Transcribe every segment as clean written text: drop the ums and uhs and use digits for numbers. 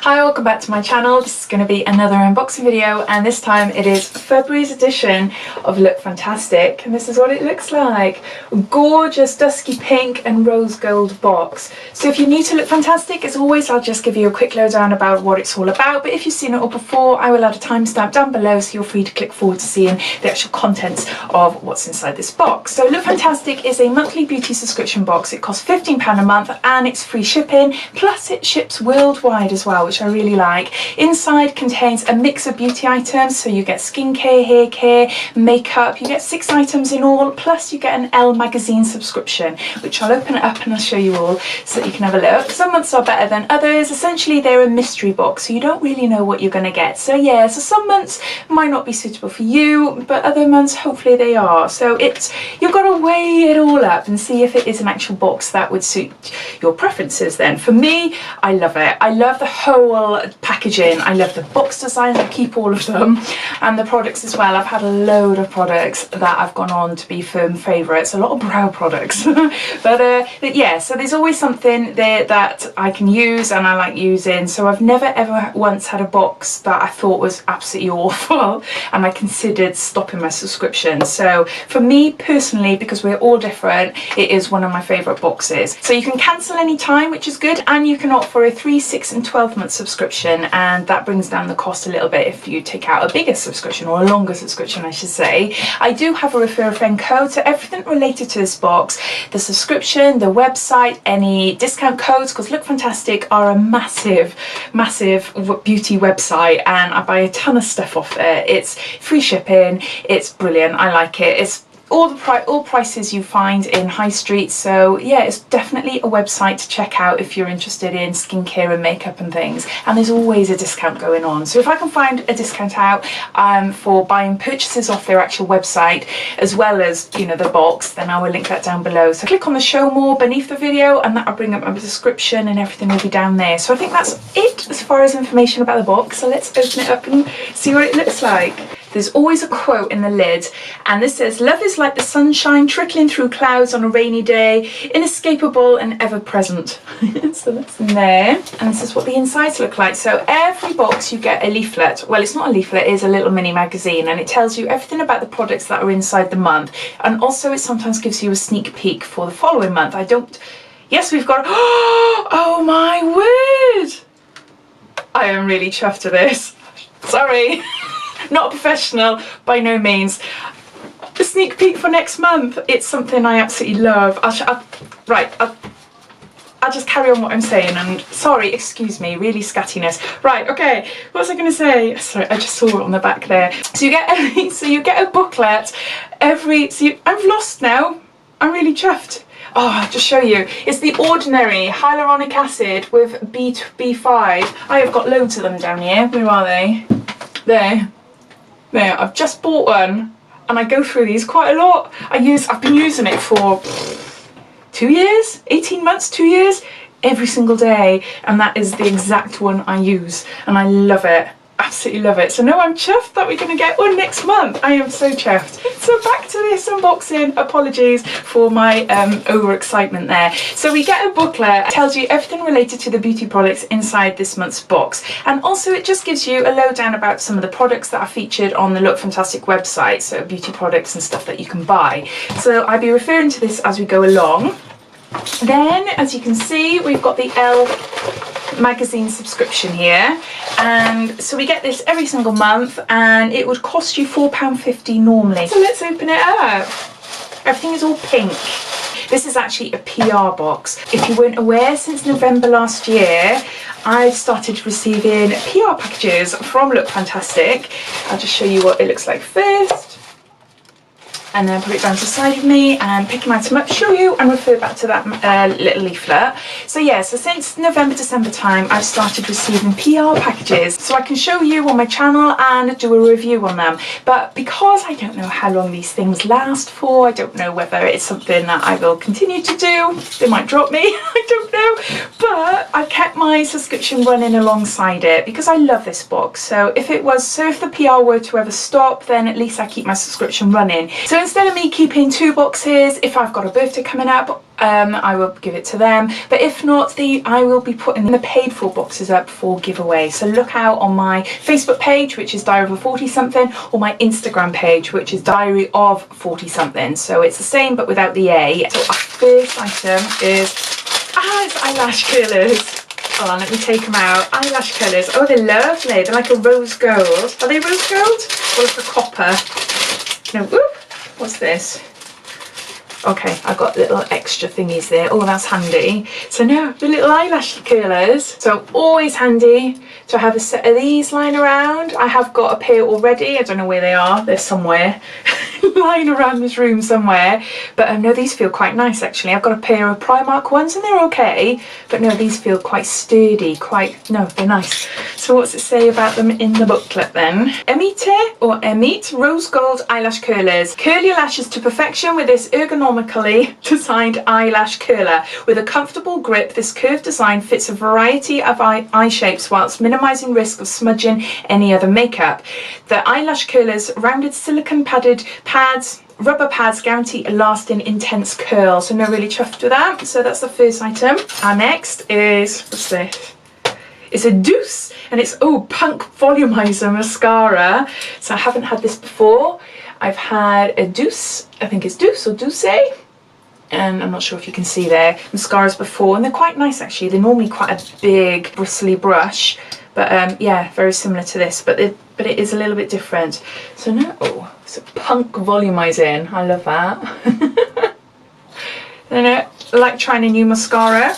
Hi, welcome back to my channel. This is going to be another unboxing video, and this time it is February's edition of Look Fantastic, and this is what it looks like. A gorgeous dusky pink and rose gold box. So if you're new to Look Fantastic, as always, I'll just give you a quick lowdown about what it's all about, but if you've seen it all before, I will add a timestamp down below so you're free to click forward to seeing the actual contents of what's inside this box. So Look Fantastic is a monthly beauty subscription box. It costs £15 a month and it's free shipping, plus it ships worldwide as well, which I really like. Inside contains a mix of beauty items, so you get skincare, hair care, makeup. You get 6 items in all, plus you get an Elle magazine subscription, which I'll open it up and I'll show you all so that you can have a look. Some months are better than others. Essentially they're a mystery box, so you don't really know what you're going to get. So yeah, so some months might not be suitable for you, but other months hopefully they are. So you've got to weigh it all up and see if it is an actual box that would suit your preferences. Then for me, I love it. I love the whole packaging. I love the box design. I keep all of them, and the products as well. I've had a load of products that have gone on to be firm favourites, a lot of brow products. but yeah, so there's always something there that I can use and I like using. So I've never ever once had a box that I thought was absolutely awful and I considered stopping my subscription. So for me personally, because we're all different, it is one of my favourite boxes. So you can cancel any time, which is good, and you can opt for a 3, 6 and 12 month subscription, and that brings down the cost a little bit if you take out a bigger subscription, or a longer subscription I should say. I do have a refer a friend code, so everything related to this box, the subscription, the website, any discount codes, because Look Fantastic are a massive beauty website and I buy a ton of stuff off there. It's free shipping, it's brilliant, I like it. It's all prices you find in high street, so yeah, it's definitely a website to check out if you're interested in skincare and makeup and things, and there's always a discount going on. So if I can find a discount out for buying purchases off their actual website as well as, you know, the box, then I will link that down below. So click on the show more beneath the video and that'll bring up my description and everything will be down there. So I think that's it as far as information about the box, so let's open it up and see what it looks like. There's always a quote in the lid, and this says, "Love is like the sunshine trickling through clouds on a rainy day, inescapable and ever present." So that's in there, and this is what the insides look like. So every box you get a leaflet. Well, it's not a leaflet, it is a little mini magazine, and it tells you everything about the products that are inside the month, and also it sometimes gives you a sneak peek for the following month. Yes, we've got, oh my word! I am really chuffed with this. Sorry. Not a professional, by no means. The sneak peek for next month, it's something I absolutely love. I'll just carry on what I'm saying, and sorry, excuse me, really scattiness. Right, okay, what was I going to say? Sorry, I just saw it on the back there. So you get a booklet I've lost now. I'm really chuffed. Oh, I'll just show you. It's the ordinary hyaluronic acid with B5. I have got loads of them down here. Where are they? There, I've just bought one and I go through these quite a lot. I've been using it for 2 years, 18 months, 2 years, every single day, and that is the exact one I use and I love it. Absolutely love it. So no, I'm chuffed that we're going to get one next month. I am so chuffed. So back to this unboxing. Apologies for my overexcitement there. So we get a booklet. It tells you everything related to the beauty products inside this month's box, and also it just gives you a lowdown about some of the products that are featured on the Look Fantastic website, so beauty products and stuff that you can buy. So I'll be referring to this as we go along. Then, as you can see, we've got the Elle magazine subscription here, and so we get this every single month, and it would cost you £4.50 normally. So let's open it up. Everything is all pink. This is actually a PR box. If you weren't aware, since November last year, I've started receiving PR packages from Look Fantastic. I'll just show you what it looks like first, and then put it down to the side of me and pick them item up, show you, and refer back to that little leaflet. So yeah, so since November, December time, I've started receiving PR packages, so I can show you on my channel and do a review on them. But because I don't know how long these things last for, I don't know whether it's something that I will continue to do. They might drop me, I don't know. But I've kept my subscription running alongside it because I love this box. So if the PR were to ever stop, then at least I keep my subscription running. So instead of me keeping 2 boxes, if I've got a birthday coming up, I will give it to them. But if not, I will be putting the paid for boxes up for giveaway. So look out on my Facebook page, which is Diary of a 40 something, or my Instagram page, which is Diary of 40 something. So it's the same but without the A. So our first item is it's eyelash curlers. Hold on, let me take them out. Eyelash colours. Oh, they're lovely. They're like a rose gold. Are they rose gold? Or like a copper? No. Whoop. What's this? Okay, I've got little extra thingies there. Oh, that's handy. So now, the little eyelash curlers. So always handy to have a set of these lying around. I have got a pair already. I don't know where they are. They're somewhere. Lying around this room somewhere, but no, these feel quite nice actually. I've got a pair of Primark ones and they're okay, but no, these feel quite sturdy, no, they're nice. So what's it say about them in the booklet then? Emite rose gold eyelash curlers. Curl your lashes to perfection with this ergonomically designed eyelash curler. With a comfortable grip, this curved design fits a variety of eye shapes whilst minimising risk of smudging any other makeup. The eyelash curlers rounded silicone rubber pads guarantee a lasting intense curl. So no, really chuffed with that. So that's the first item. Our next is, what's this? It's a Douce, and it's Punk Volumizer mascara. So I haven't had this before. I've had a Douce, I think it's Douce or Douce, and I'm not sure if you can see there, mascaras before, and they're quite nice actually. They're normally quite a big bristly brush, but yeah, very similar to this, but it is a little bit different. So now, it's a Punk Volumizing. I love that. And I like trying a new mascara,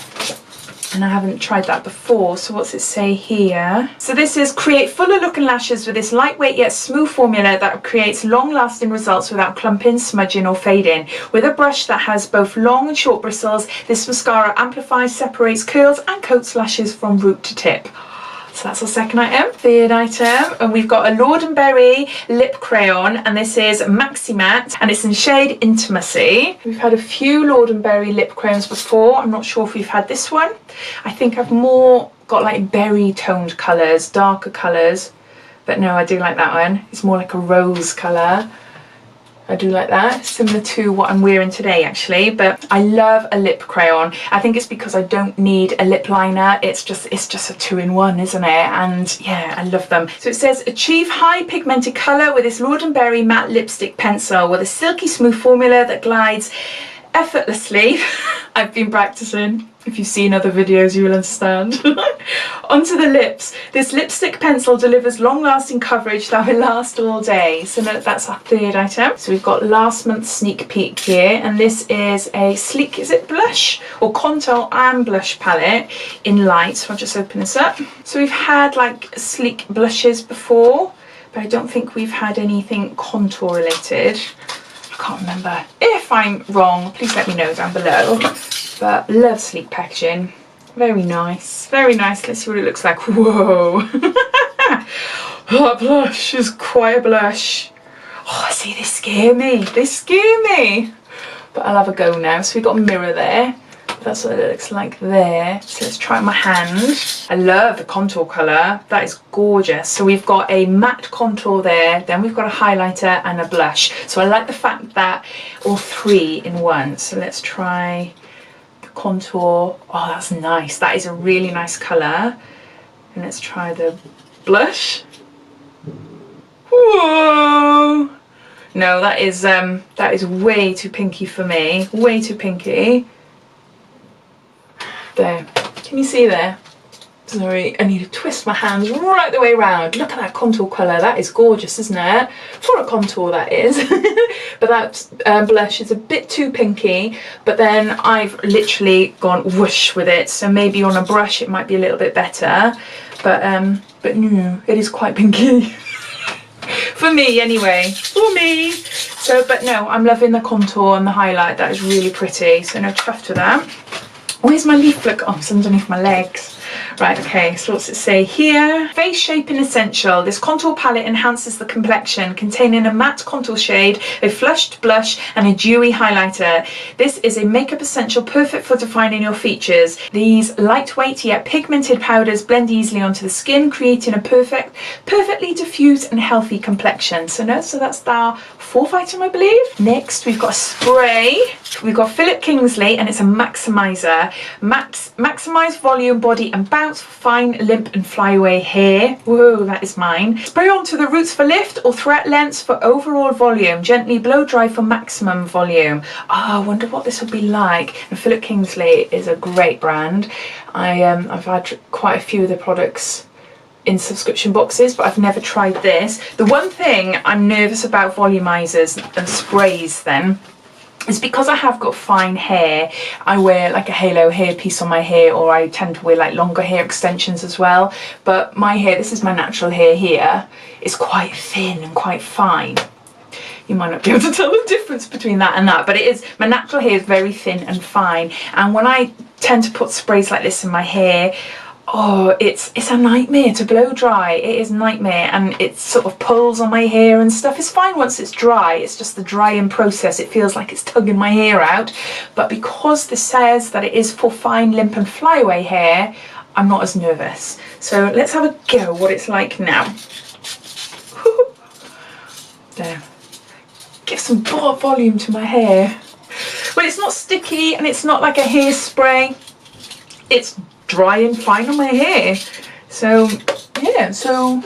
and I haven't tried that before. So what's it say here? So this is create fuller looking lashes with this lightweight yet smooth formula that creates long lasting results without clumping, smudging or fading. With a brush that has both long and short bristles, this mascara amplifies, separates curls and coats lashes from root to tip. So that's our second item. Third item, and we've got a Lord & Berry lip crayon, and this is Maxi Matte, and it's in shade Intimacy. We've had a few Lord & Berry lip crayons before. I'm not sure if we've had this one. I think I've more got like berry toned colours, darker colours, but no, I do like that one. It's more like a rose colour. I do like that, similar to what I'm wearing today actually, but I love a lip crayon. I think it's because I don't need a lip liner. It's just a 2-in-1, isn't it? And yeah, I love them. So it says achieve high pigmented colour with this Lord & Berry matte lipstick pencil with a silky smooth formula that glides effortlessly. I've been practicing. If you've seen other videos, you will understand. Onto the lips. This lipstick pencil delivers long-lasting coverage that will last all day. So that's our third item. So we've got last month's sneak peek here, and this is a sleek, is it blush? Or contour and blush palette in light. So I'll just open this up. So we've had like sleek blushes before, but I don't think we've had anything contour related. I can't remember. If I'm wrong, please let me know down below. But love sleek packaging. Very nice. Very nice. Let's see what it looks like. Whoa. That blush is quite a blush. Oh, see, they scare me. They scare me. But I'll have a go now. So we've got a mirror there. That's what it looks like there. So let's try my hand. I love the contour colour. That is gorgeous. So we've got a matte contour there. Then we've got a highlighter and a blush. So I like the fact that all three in one. So let's try the contour. Oh, that's nice. That is a really nice colour. And let's try the blush. Whoa! No, that is way too pinky for me. Way too pinky. There, can you see there? Sorry, I need to twist my hands right the way around. Look at that contour colour, that is gorgeous, isn't it? For a contour, that is. But that blush is a bit too pinky, but then I've literally gone whoosh with it, so maybe on a brush it might be a little bit better, but no, it is quite pinky. For me anyway, for me. So, but no, I'm loving the contour and the highlight, that is really pretty, so no chuff to that. Where's my leaf look? Oh, it's underneath my legs. Right, okay, so what's it say here? Face Shaping Essential. This contour palette enhances the complexion, containing a matte contour shade, a flushed blush, and a dewy highlighter. This is a makeup essential perfect for defining your features. These lightweight yet pigmented powders blend easily onto the skin, creating a perfectly diffused and healthy complexion. So that's our fourth item, I believe. Next, we've got a spray. We've got Philip Kingsley, and it's a maximizer. Maximize volume, body, and bounce for fine, limp, and flyaway hair. Whoa, that is mine. Spray onto the roots for lift or thread lengths for overall volume. Gently blow dry for maximum volume. Oh, I wonder what this would be like. And Philip Kingsley is a great brand. I've had quite a few of the products in subscription boxes, but I've never tried this. The one thing I'm nervous about volumizers and sprays then is because I have got fine hair. I wear like a halo hairpiece on my hair, or I tend to wear like longer hair extensions as well. But my hair, this is my natural hair here, is quite thin and quite fine. You might not be able to tell the difference between that and that, but it is, my natural hair is very thin and fine. And when I tend to put sprays like this in my hair, oh, it's a nightmare to blow dry. It is a nightmare, and it sort of pulls on my hair and stuff. It's fine once it's dry. It's just the drying process. It feels like it's tugging my hair out. But because this says that it is for fine, limp and flyaway hair, I'm not as nervous. So let's have a go what it's like now. There. Give some volume to my hair. Well, it's not sticky and it's not like a hairspray. It's dry and fine on my hair. So yeah, so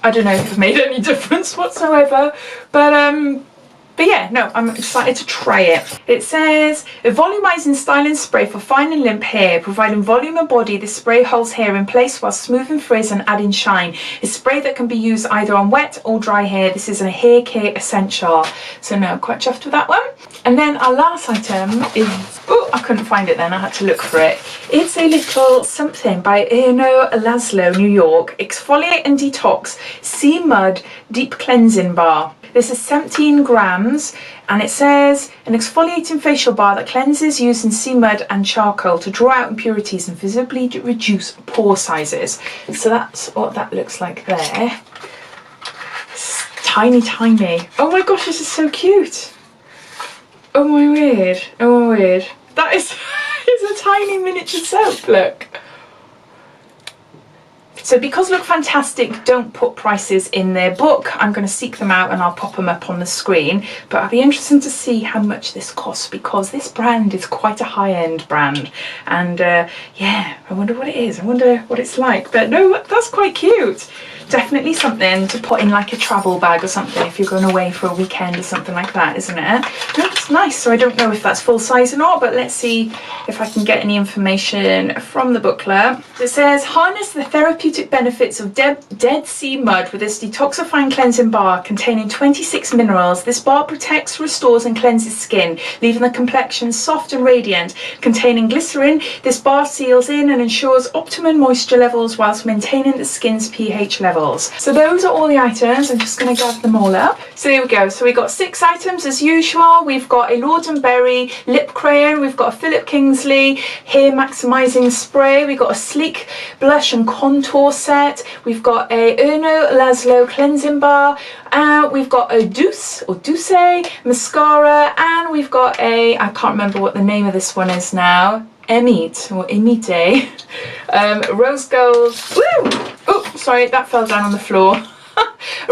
I don't know if it made any difference whatsoever, but yeah, no, I'm excited to try it. It says, a volumizing styling spray for fine and limp hair, providing volume and body. This spray holds hair in place while smoothing frizz and adding shine. A spray that can be used either on wet or dry hair. This is a hair care essential. So no, quite chuffed with that one. And then our last item is, oh, I couldn't find it then, I had to look for it. It's a little something by Eyelash, New York. Exfoliate and Detox Sea Mud Deep Cleansing Bar. This is 17 grams, and it says an exfoliating facial bar that cleanses using sea mud and charcoal to draw out impurities and visibly reduce pore sizes. So that's what that looks like there. It's tiny, tiny. Oh my gosh, this is so cute. Oh my word, oh my word. That is it's a tiny miniature soap, look. So because Look Fantastic don't put prices in their book, I'm going to seek them out and I'll pop them up on the screen. But I'll be interested to see how much this costs, because this brand is quite a high-end brand. And yeah, I wonder what it is. I wonder what it's like. But no, that's quite cute. Definitely something to put in like a travel bag or something if you're going away for a weekend or something like that, isn't it? No, it's nice. So I don't know if that's full size or not, but let's see if I can get any information from the booklet. It says, harness the therapeutic benefits of dead sea mud with this detoxifying cleansing bar containing 26 minerals. This bar protects, restores and cleanses skin, leaving the complexion soft and radiant. Containing glycerin, this bar seals in and ensures optimum moisture levels whilst maintaining the skin's pH level. So those are all the items. I'm just going to gather them all up. So here we go. So we got 6 items as usual. We've got a Lord & Berry lip crayon. We've got a Philip Kingsley hair maximizing spray. We've got a sleek blush and contour set. We've got a Eyelash cleansing bar. We've got a Douce mascara, and we've got a, I can't remember what the name of this one is now, Emite rose gold. Woo! Oh, sorry, that fell down on the floor.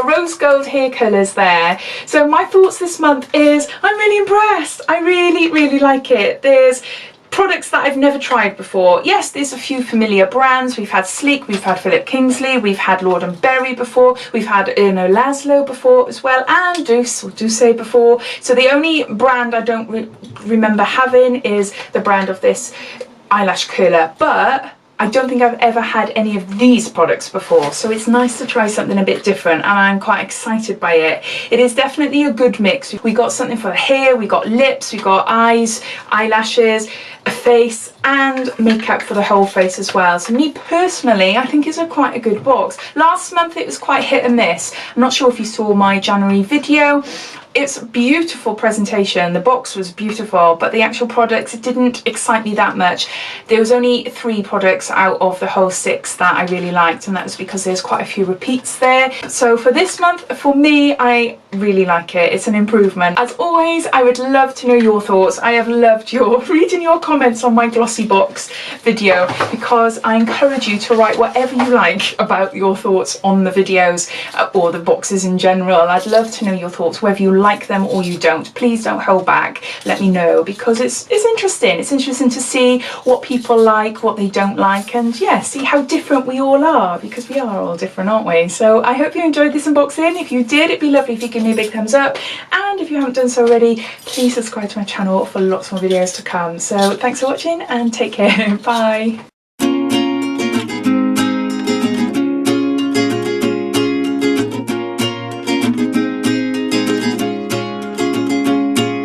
Rose gold hair colours there. So my thoughts this month is I'm really impressed. I really like it. There's products that I've never tried before. Yes, there's a few familiar brands. We've had Sleek, we've had Philip Kingsley, we've had Lord & Berry before, we've had Eyelash before as well, and Douce before. So the only brand I don't remember having is the brand of this eyelash curler, but I don't think I've ever had any of these products before, so it's nice to try something a bit different, and I'm quite excited by it. It is definitely a good mix. We got something for the hair, we got lips, we got eyes, eyelashes, a face, and makeup for the whole face as well. So me personally, I think it's quite a good box. Last month it was quite hit and miss. I'm not sure if you saw my January video. it's beautiful presentation. The box was beautiful, but the actual products didn't excite me that much. There was only 3 products out of the whole 6 that I really liked, and that was because there's quite a few repeats there. So for this month, for me, I really like it. It's an improvement. As always, I would love to know your thoughts. I have loved reading your comments on my glossy box video, because I encourage you to write whatever you like about your thoughts on the videos or the boxes in general. I'd love to know your thoughts, whether you like them or you don't. Please don't hold back. Let me know, because it's interesting. It's interesting to see what people like, what they don't like, and yeah, see how different we all are, because we are all different, aren't we? So I hope you enjoyed this unboxing. If you did, it'd be lovely if you give me a big thumbs up, and if you haven't done so already, please subscribe to my channel for lots more videos to come. So thanks for watching and take care. Bye.